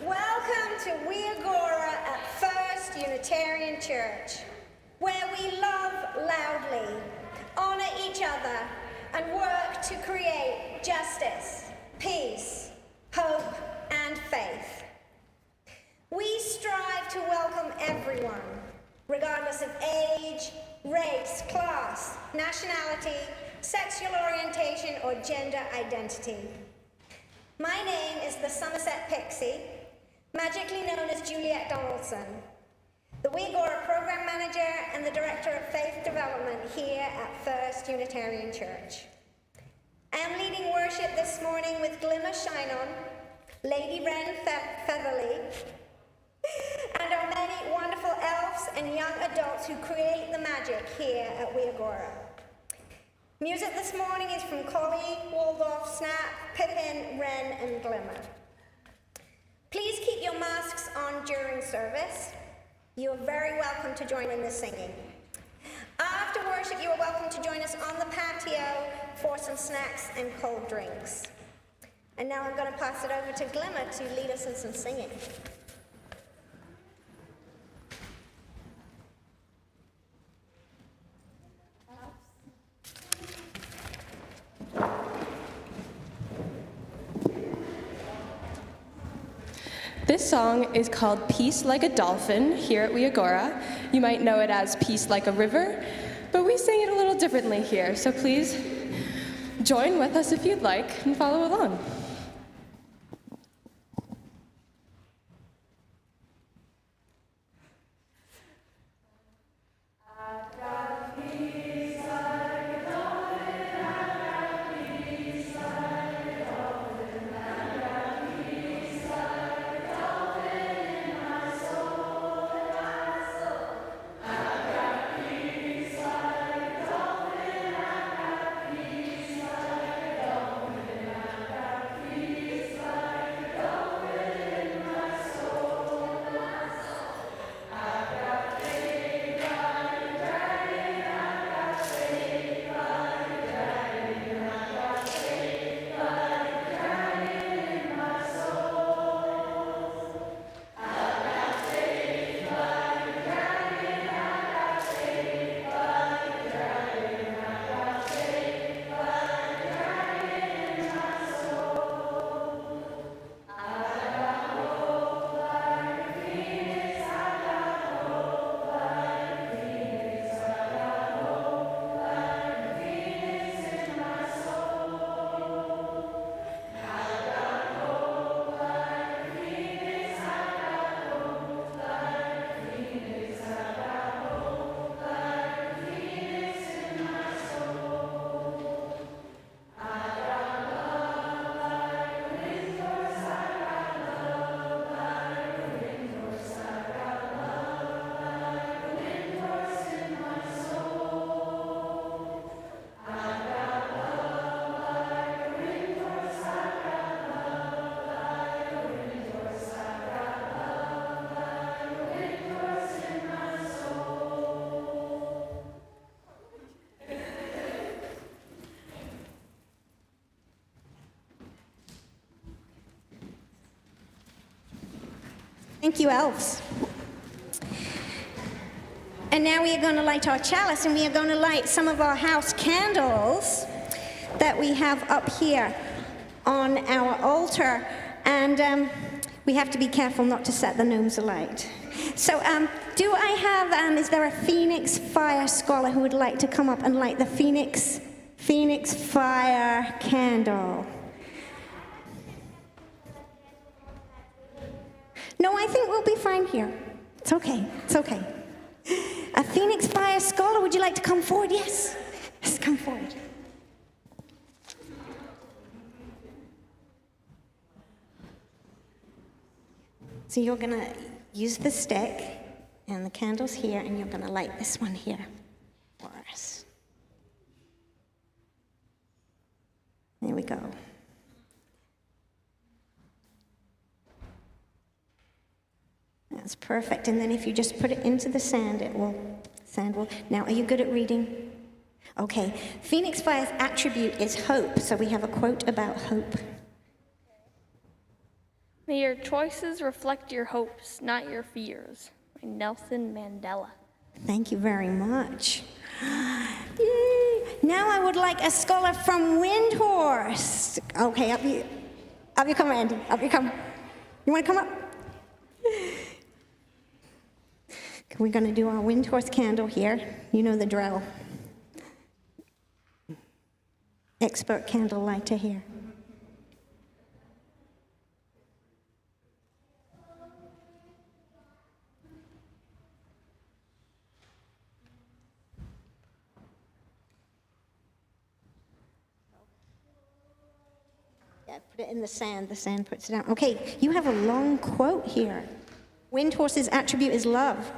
Welcome to Wiogora at First Unitarian Church, where we love loudly, honor each other, and work to create justice, peace, hope, and faith. We strive to welcome everyone, regardless of age, race, class, nationality, sexual orientation, or gender identity. My name is the Somerset Pixie, magically known as Juliet Donaldson, the Wiogora Program Manager and the Director of Faith Development here at First Unitarian Church. I am leading worship this morning with Glimmer Shine On, Lady Wren Featherly, and our many wonderful elves and young adults who create the magic here at Wiogora. Music this morning is from Collie, Waldorf, Snap, Pippin, Wren, and Glimmer. Please keep your masks on during service. You are very welcome to join in the singing. After worship, you are welcome to join us on the patio for some snacks and cold drinks. And now I'm going to pass it over to Glimmer to lead us in some singing. This song is called Peace Like a Dolphin here at Wiogora. You might know it as Peace Like a River, but we sing it a little differently here, so please join with us if you'd like and follow along. Thank you, elves. And now we are going to light our chalice, and we are going to light some of our house candles that we have up here on our altar. And we have to be careful not to set the gnomes alight. So do I have, is there a Phoenix Fire Scholar who would like to come up and light the Phoenix Fire candle? No, I think we'll be fine here. It's okay, it's okay. A Phoenix Fire Scholar, would you like to come forward? Yes, yes, come forward. So you're gonna use the stick and the candle's here, and you're gonna light this one here for us. There we go. That's perfect. And then if you just put it into the sand, sand will. Now, are you good at reading? Okay. Phoenix Fire's attribute is hope. So we have a quote about hope. May your choices reflect your hopes, not your fears. By Nelson Mandela. Thank you very much. Yay. Now I would like a scholar from Windhorse. Okay, up you come, Randy. Up you come. You want to come up? We're going to do our Windhorse candle here. You know the drill. Expert candle lighter here. Yeah, put it in the sand. The sand puts it down. Okay, you have a long quote here. Windhorse's attribute is love.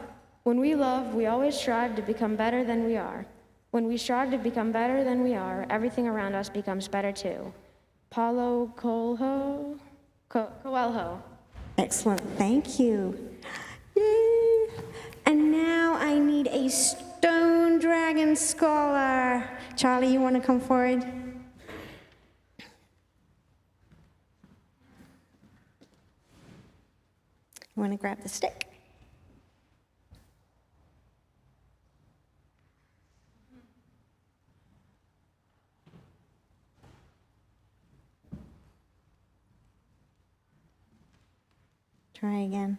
When we love, we always strive to become better than we are. When we strive to become better than we are, everything around us becomes better too. Paulo Coelho. Excellent, thank you. Yay. And now I need a stone dragon scholar. Charlie, you want to come forward? You want to grab the stick? Try again.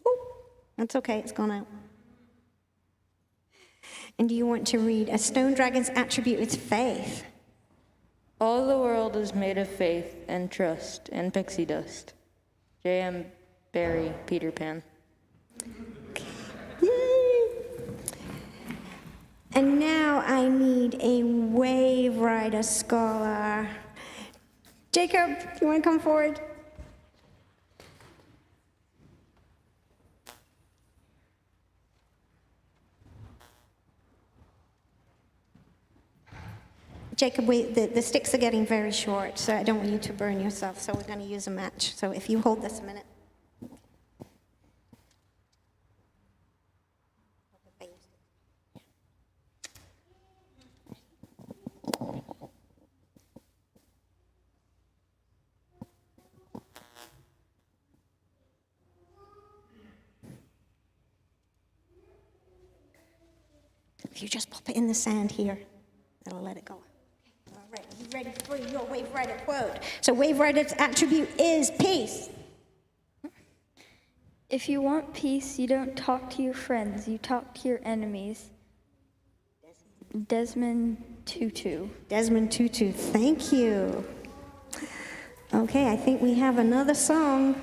Oh, that's okay, it's gone out. And do you want to read, a stone dragon's attribute is faith? All the world is made of faith and trust and pixie dust. J.M. Barrie, Peter Pan. Yay. And now I need a wave rider scholar. Jacob, you want to come forward? Jacob, the sticks are getting very short, so I don't want you to burn yourself, so we're going to use a match. So if you hold this a minute. If you just pop it in the sand here, that'll let it go. All right, you ready for your wave rider quote? So wave rider's attribute is peace. If you want peace, you don't talk to your friends, you talk to your enemies. Desmond Tutu. Desmond Tutu, thank you. Okay, I think we have another song.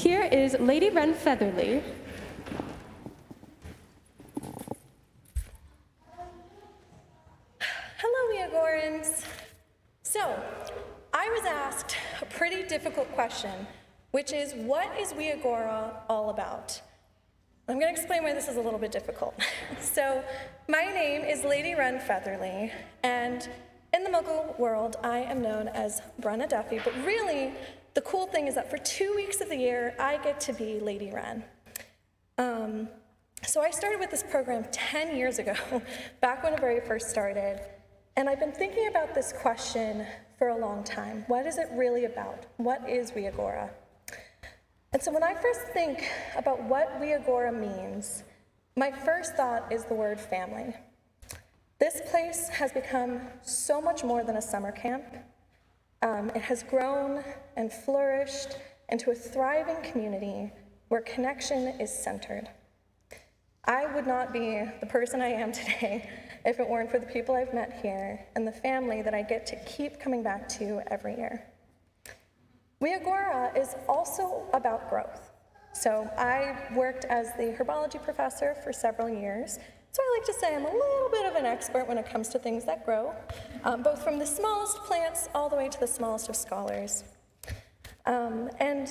Here is Lady Wren Featherly. Hello, Wiogorans. So, I was asked a pretty difficult question, which is, what is Wiogora all about? I'm going to explain why this is a little bit difficult. So, my name is Lady Wren Featherly, and in the Muggle world, I am known as Brenna Duffy, but really, the cool thing is that for 2 weeks of the year, I get to be Lady Wren. So I started with this program 10 years ago, back when it very first started, and I've been thinking about this question for a long time. What is it really about? What is Wiogora? And so when I first think about what Wiogora means, my first thought is the word family. This place has become so much more than a summer camp. It has grown and flourished into a thriving community where connection is centered. I would not be the person I am today if it weren't for the people I've met here and the family that I get to keep coming back to every year. Wiogora is also about growth. So I worked as the herbology professor for several years, so I like to say I'm a little bit of an expert when it comes to things that grow, both from the smallest plants all the way to the smallest of scholars. And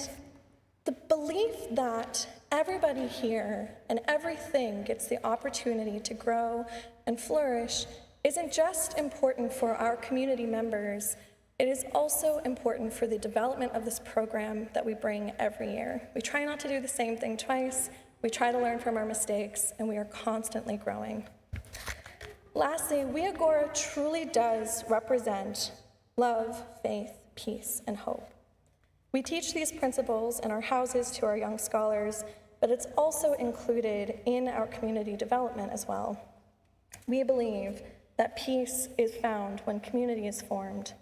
the belief that everybody here and everything gets the opportunity to grow and flourish isn't just important for our community members, it is also important for the development of this program that we bring every year. We try not to do the same thing twice, we try to learn from our mistakes, and we are constantly growing. Lastly, Wiogora truly does represent love, faith, peace, and hope. We teach these principles in our houses to our young scholars, but it's also included in our community development as well. We believe that peace is found when community is formed.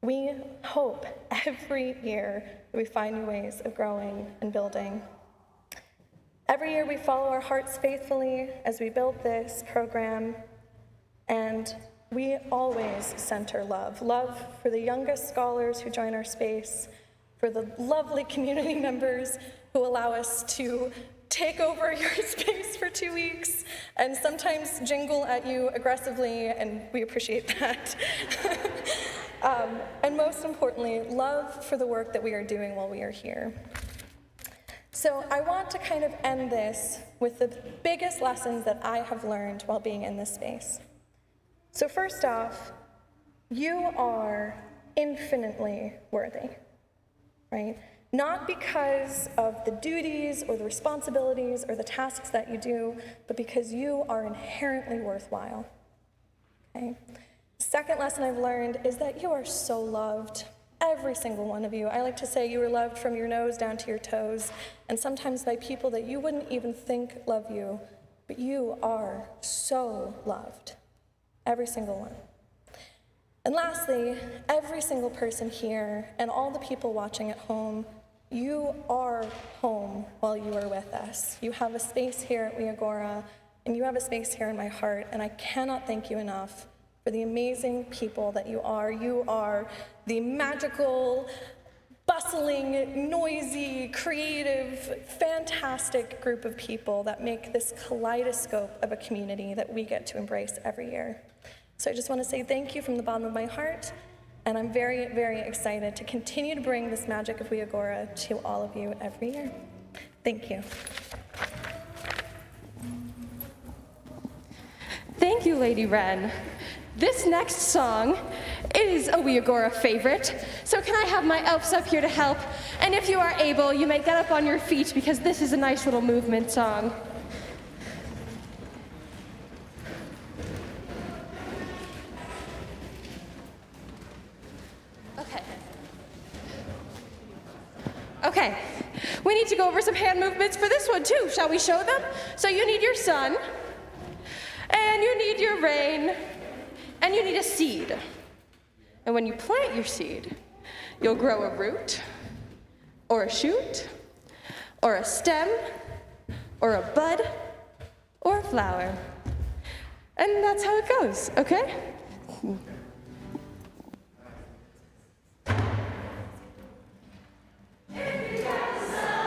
We hope every year that we find new ways of growing and building. Every year we follow our hearts faithfully as we build this program, and we always center love. Love for the youngest scholars who join our space, for the lovely community members who allow us to take over your space for 2 weeks and sometimes jingle at you aggressively, and we appreciate that. And most importantly, love for the work that we are doing while we are here. So I want to kind of end this with the biggest lessons that I have learned while being in this space. So first off, you are infinitely worthy, right? Not because of the duties or the responsibilities or the tasks that you do, but because you are inherently worthwhile, okay? Second lesson I've learned is that you are so loved, every single one of you. I like to say you are loved from your nose down to your toes, and sometimes by people that you wouldn't even think love you, but you are so loved, every single one. And lastly, every single person here and all the people watching at home, you are home while you are with us. You have a space here at Wiogora, and you have a space here in my heart, and I cannot thank you enough for the amazing people that you are. You are the magical, bustling, noisy, creative, fantastic group of people that make this kaleidoscope of a community that we get to embrace every year. So I just want to say thank you from the bottom of my heart, and I'm very, very excited to continue to bring this magic of Wiogora to all of you every year. Thank you. Thank you, Lady Wren. This next song is a Wiogora favorite, so can I have my elves up here to help? And if you are able, you may get up on your feet because this is a nice little movement song. Okay, we need to go over some hand movements for this one too. Shall we show them? So you need your sun, and you need your rain, and you need a seed. And when you plant your seed, you'll grow a root, or a shoot, or a stem, or a bud, or a flower. And that's how it goes, okay? If you got the sun,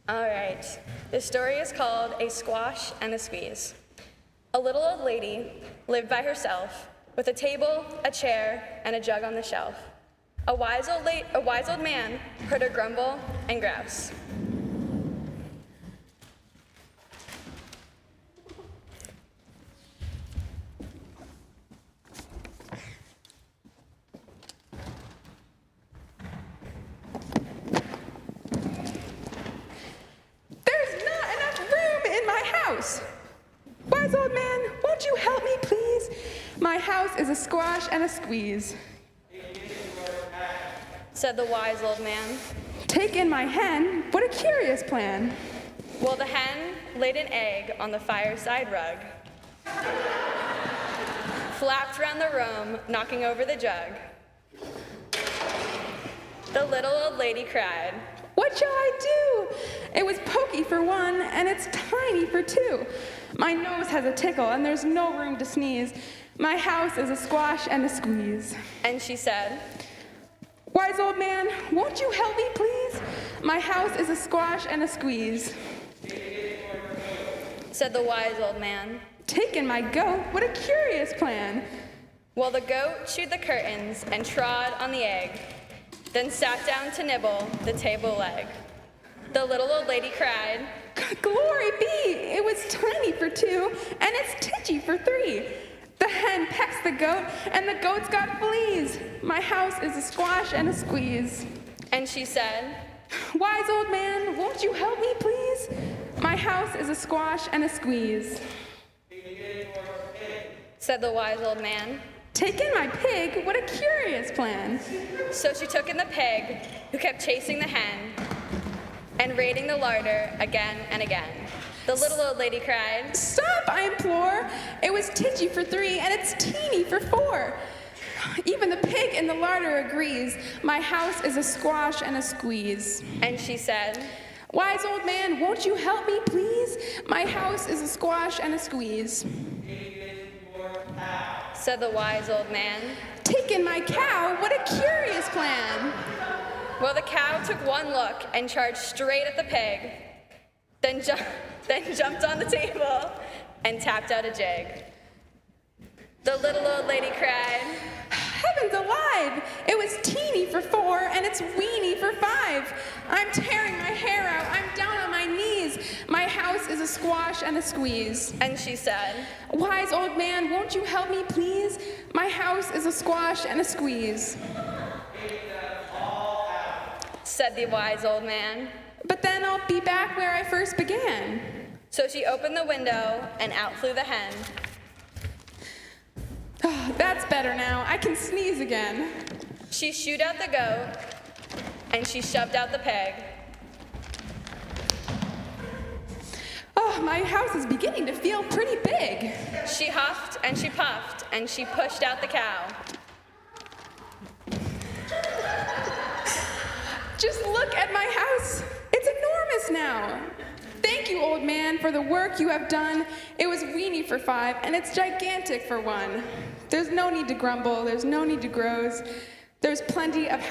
All right, this story is called A Squash and a Squeeze. A little old lady lived by herself with a table, a chair, and a jug on the shelf. A wise old man heard her grumble and grouse. Wise old man, won't you help me, please? My house is a squash and a squeeze. Said the wise old man. Take in my hen, what a curious plan. Well, the hen laid an egg on the fireside rug, flapped around the room, knocking over the jug. The little old lady cried, What shall I do? It was pokey for one, and it's tiny for two. My nose has a tickle, and there's no room to sneeze. My house is a squash and a squeeze. And she said, Wise old man, won't you help me, please? My house is a squash and a squeeze. Said the wise old man. Take in my goat, what a curious plan. Well, the goat chewed the curtains and trod on the egg, then sat down to nibble the table leg. The little old lady cried, Glory be, it was tiny for two, and it's titchy for three. The hen pecks the goat, and the goat's got fleas. My house is a squash and a squeeze. And she said, Wise old man, won't you help me, please? My house is a squash and a squeeze. Said the wise old man. Take in my pig, what a curious plan. So she took in the pig, who kept chasing the hen and raiding the larder again and again. The little old lady cried, Stop, I implore. It was titchy for three, and it's teeny for four. Even the pig in the larder agrees. My house is a squash and a squeeze. And she said, Wise old man, won't you help me, please? My house is a squash and a squeeze. Said the wise old man. Take in my cow, what a curious plan. Well, the cow took one look and charged straight at the pig, then jumped on the table and tapped out a jig. The little old lady cried, Heavens alive! It was teeny for four, and it's weeny for five. I'm tearing my hair out. I'm down on my knees. My house is a squash and a squeeze. And she said, Wise old man, won't you help me, please? My house is a squash and a squeeze. Said the wise old man. But then I'll be back where I first began. So she opened the window, and out flew the hen. Oh, that's better now. I can sneeze again. She shooed out the goat, and she shoved out the pig. Oh, my house is beginning to feel pretty big. She huffed and she puffed, and she pushed out the cow. Just look at my house. It's enormous now. Thank you, old man, for the work you have done. It was weeny for five, and it's gigantic for one. There's no need to grumble. There's no need to grows. There's plenty of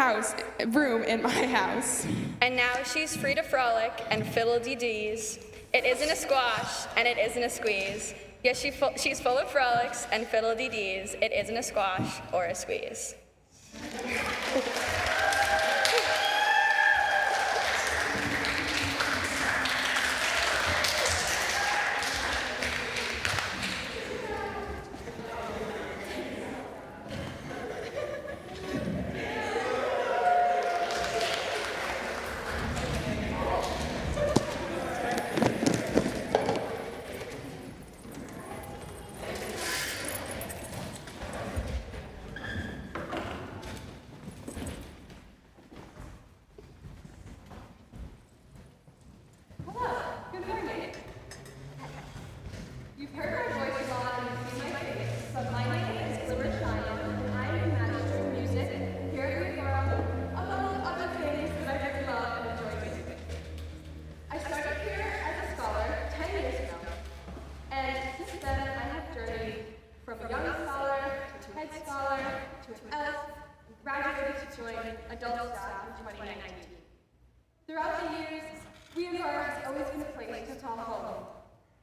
room in my house. And now she's free to frolic and fiddle-dee-dees. It isn't a squash, and it isn't a squeeze. Yes, she's full of frolics and fiddle-dee-dees. It isn't a squash or a squeeze.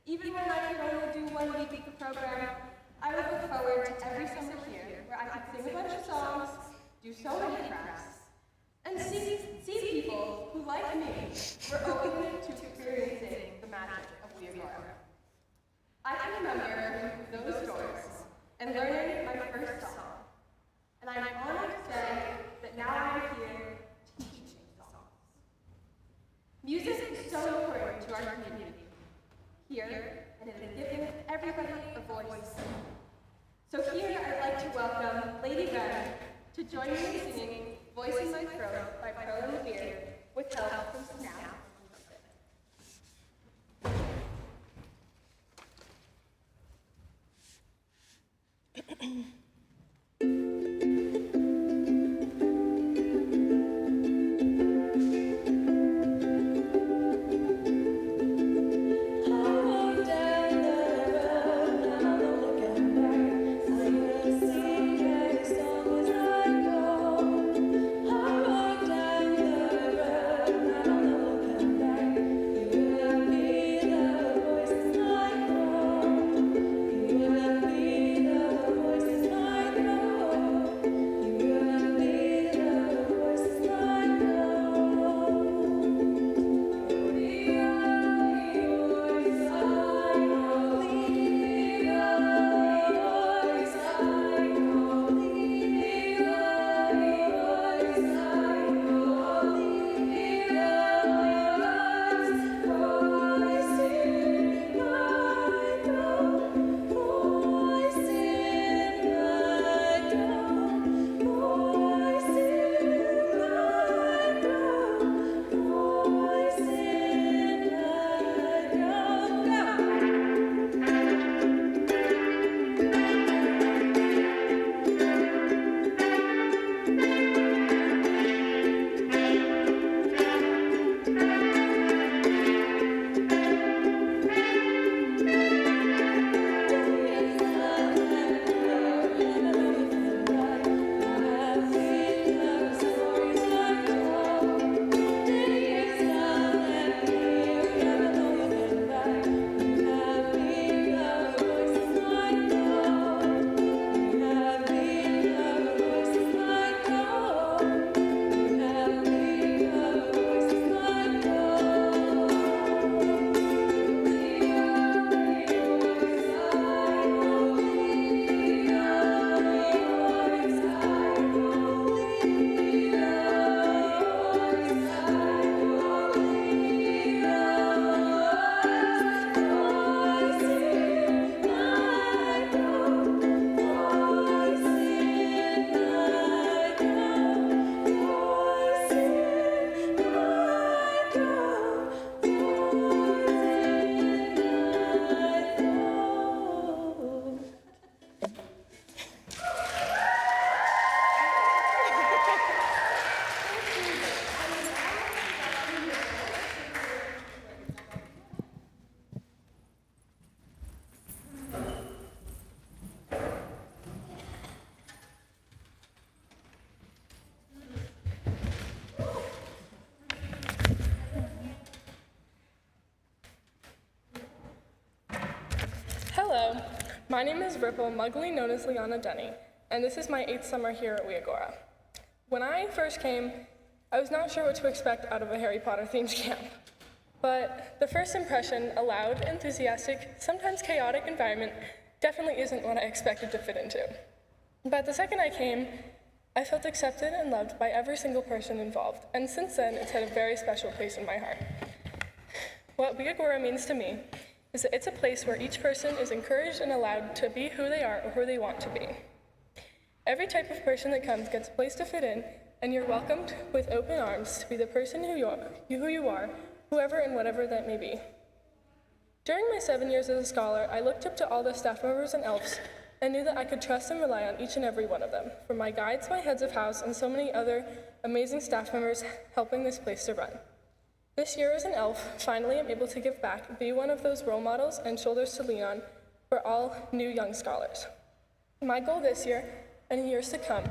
Even when I could only do 1 week of program, I would look forward to every summer here, where I could sing a bunch of songs, do so many crafts, and see people who, like me, were open to experiencing the magic of Wiogora. I can remember those doors and learning my first song, and I'm honored to say that now I'm here teaching songs. Music is so important to our community here, and it has given everybody a voice. So here I'd like to welcome Lady Wren to join me in singing Voice in My Throat by Pearl and Beard with help from Snap. Hello, my name is Ripple, muggly known as Liana Denny, and this is my 8th summer here at Wiogora. When I first came, I was not sure what to expect out of a Harry Potter themed camp. But the first impression, a loud, enthusiastic, sometimes chaotic environment, definitely isn't what I expected to fit into. But the second I came, I felt accepted and loved by every single person involved, and since then, it's had a very special place in my heart. What Wiogora means to me is that it's a place where each person is encouraged and allowed to be who they are or who they want to be. Every type of person that comes gets a place to fit in, and you're welcomed with open arms to be the person who you are, whoever and whatever that may be. During my 7 years as a scholar, I looked up to all the staff members and elves and knew that I could trust and rely on each and every one of them, from my guides, my heads of house, and so many other amazing staff members helping this place to run. This year as an elf, finally I'm able to give back, be one of those role models and shoulders to lean on for all new young scholars. My goal this year, and in years to come,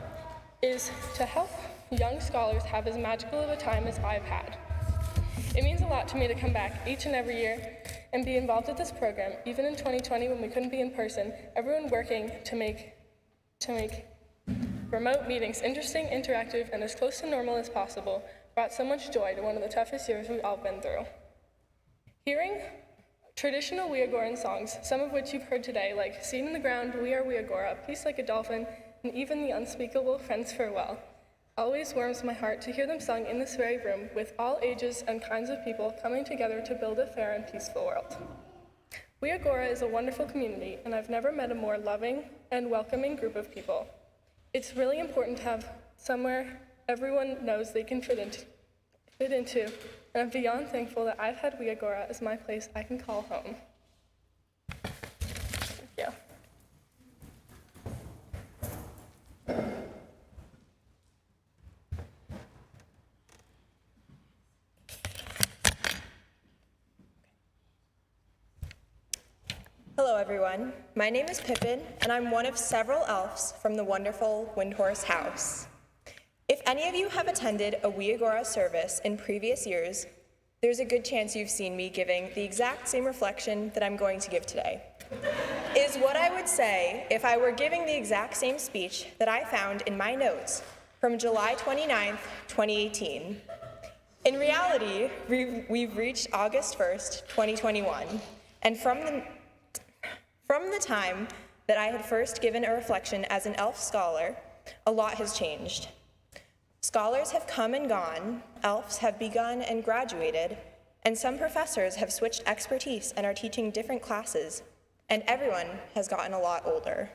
is to help young scholars have as magical of a time as I've had. It means a lot to me to come back each and every year and be involved with this program, even in 2020 when we couldn't be in person, everyone working to make remote meetings interesting, interactive, and as close to normal as possible brought so much joy to one of the toughest years we've all been through. Hearing traditional Wiogoran songs, some of which you've heard today, like Seed in the Ground, We Are Wiogora, Peace Like a Dolphin, and even the unspeakable Friends Farewell, always warms my heart to hear them sung in this very room with all ages and kinds of people coming together to build a fair and peaceful world. Wiogora is a wonderful community, and I've never met a more loving and welcoming group of people. It's really important to have somewhere everyone knows they can fit into, and I'm beyond thankful that I've had Wiogora as my place I can call home. Thank you. Hello everyone, my name is Pippin, and I'm one of several elves from the wonderful Windhorse House. If any of you have attended a Wiogora service in previous years, there's a good chance you've seen me giving the exact same reflection that I'm going to give today. Is what I would say if I were giving the exact same speech that I found in my notes from July 29th, 2018. In reality, we've reached August 1st, 2021, and from the time that I had first given a reflection as an elf scholar, a lot has changed. Scholars have come and gone, elves have begun and graduated, and some professors have switched expertise and are teaching different classes, and everyone has gotten a lot older.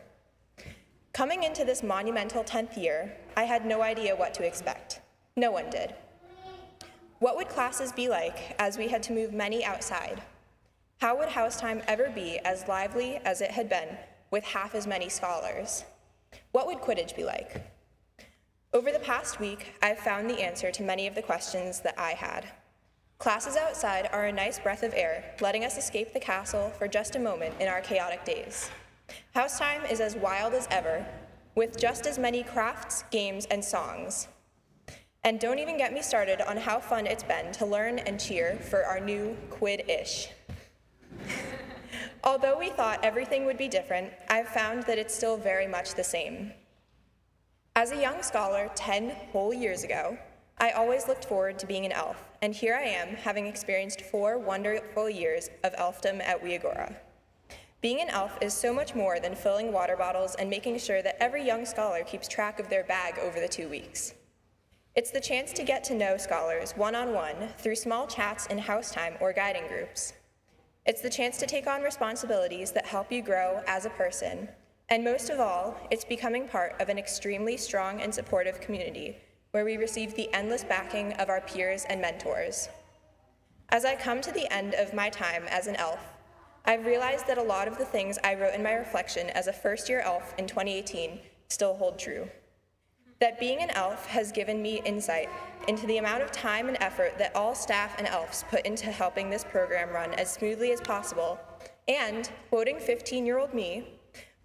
Coming into this monumental 10th year, I had no idea what to expect. No one did. What would classes be like as we had to move many outside? How would house time ever be as lively as it had been with half as many scholars? What would Quidditch be like? Over the past week, I've found the answer to many of the questions that I had. Classes outside are a nice breath of air, letting us escape the castle for just a moment in our chaotic days. House time is as wild as ever, with just as many crafts, games, and songs. And don't even get me started on how fun it's been to learn and cheer for our new Quid-ish. Although we thought everything would be different, I've found that it's still very much the same. As a young scholar 10 whole years ago, I always looked forward to being an elf, and here I am, having experienced 4 wonderful years of elfdom at Wiogora. Being an elf is so much more than filling water bottles and making sure that every young scholar keeps track of their bag over the 2 weeks. It's the chance to get to know scholars one-on-one through small chats in house time or guiding groups. It's the chance to take on responsibilities that help you grow as a person. And most of all, it's becoming part of an extremely strong and supportive community where we receive the endless backing of our peers and mentors. As I come to the end of my time as an elf, I've realized that a lot of the things I wrote in my reflection as a first-year elf in 2018 still hold true. That being an elf has given me insight into the amount of time and effort that all staff and elves put into helping this program run as smoothly as possible, and, quoting 15-year-old me,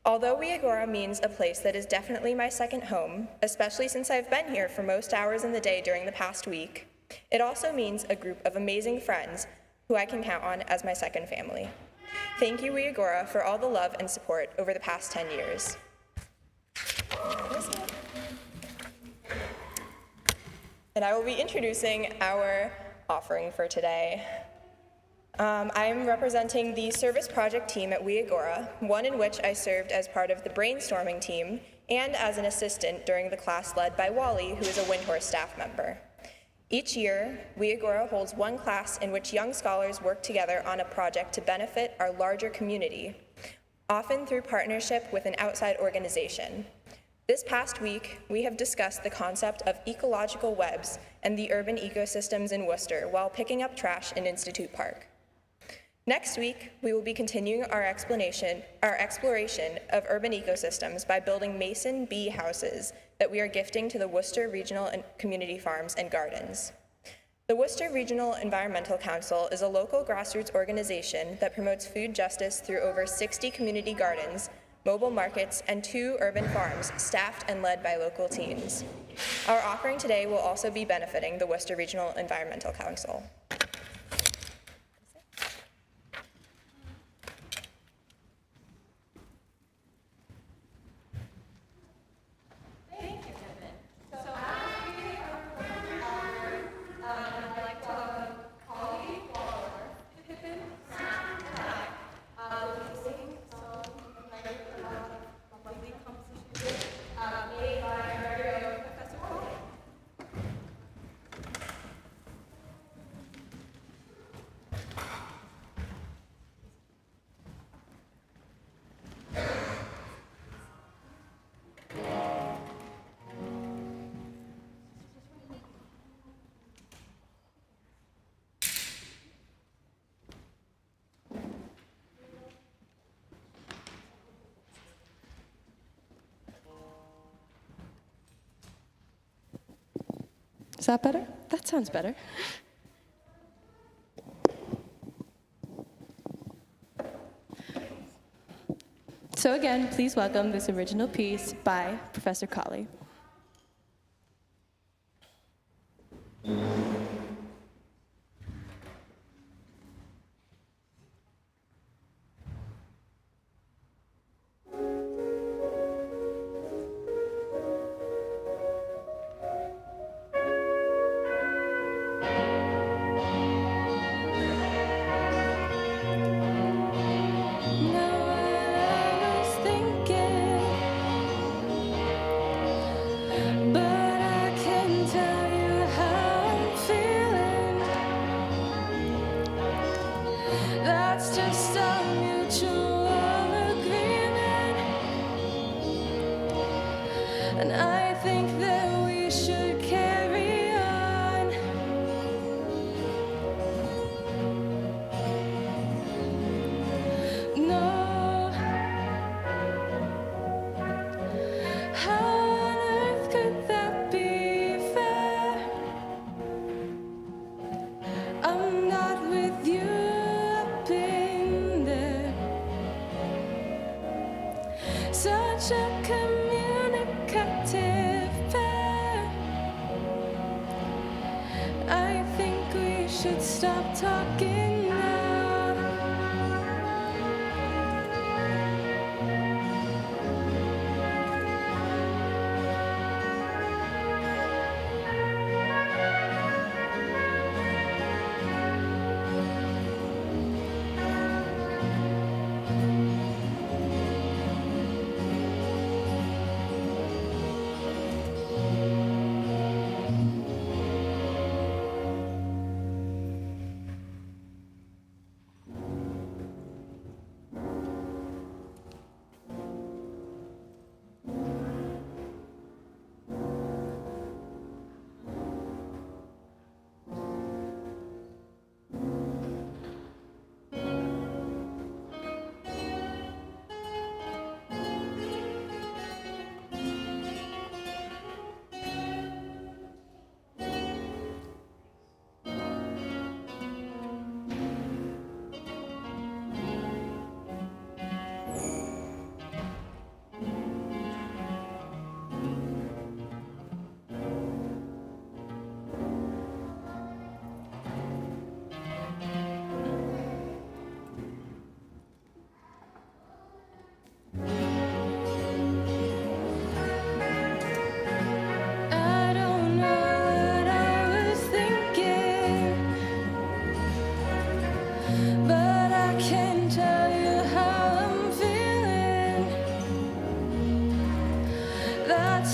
although Wiogora means a place that is definitely my second home, especially since I've been here for most hours in the day during the past week, it also means a group of amazing friends who I can count on as my second family. Thank you, Wiogora, for all the love and support over the past 10 years. And I will be introducing our offering for today. I'm representing the service project team at Wiogora, one in which I served as part of the brainstorming team and as an assistant during the class led by Wally, who is a Windhorse staff member. Each year, Wiogora holds one class in which young scholars work together on a project to benefit our larger community, often through partnership with an outside organization. This past week, we have discussed the concept of ecological webs and the urban ecosystems in Worcester while picking up trash in Institute Park. Next week, we will be continuing our exploration of urban ecosystems by building mason bee houses that we are gifting to the Worcester Regional and Community Farms and Gardens. The Worcester Regional Environmental Council is a local grassroots organization that promotes food justice through over 60 community gardens, mobile markets, and 2 urban farms staffed and led by local teens. Our offering today will also be benefiting the Worcester Regional Environmental Council. Is that better? That sounds better. So again, please welcome this original piece by Professor Collie. And I think that we should carry on. No, how on earth could that be fair? I'm not with you up in there. Such a communicative pair. I think we should stop talking now.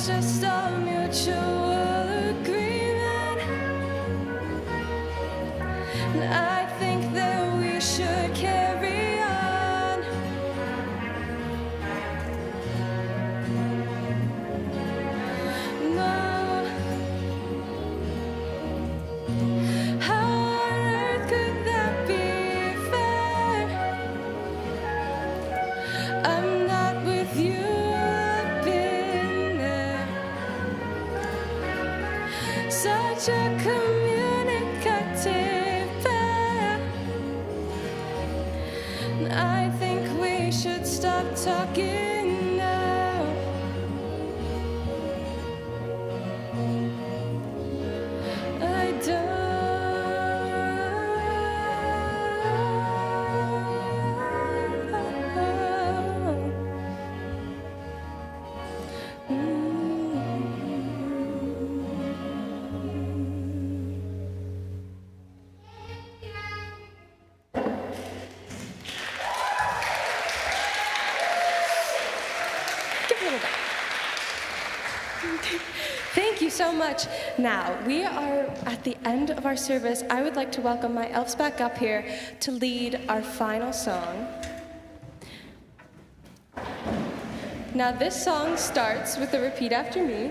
Just a mutual agreement, and I think that we should carry on. No, how on earth could that be fair? I'm not with you. Such a communicative pair. I think we should stop talking now. I don't. Thank you so much. Now, we are at the end of our service. I would like to welcome my elves back up here to lead our final song. Now, this song starts with a repeat after me.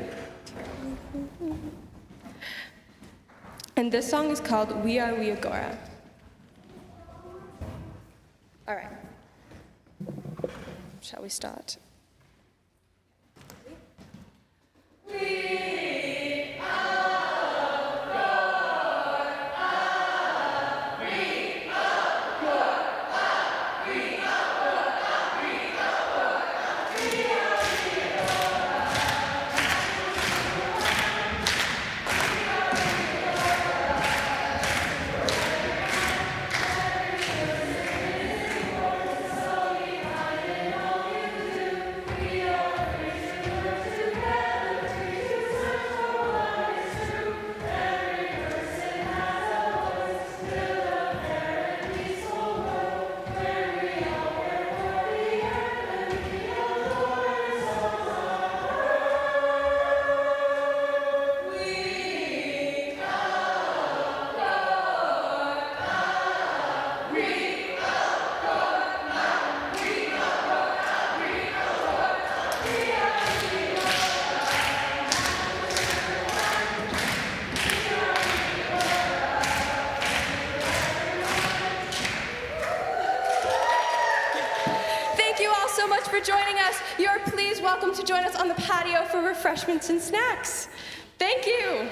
And this song is called We Are Wiogora. All right. Shall we start? We are welcome to join us on the patio for refreshments and snacks. Thank you.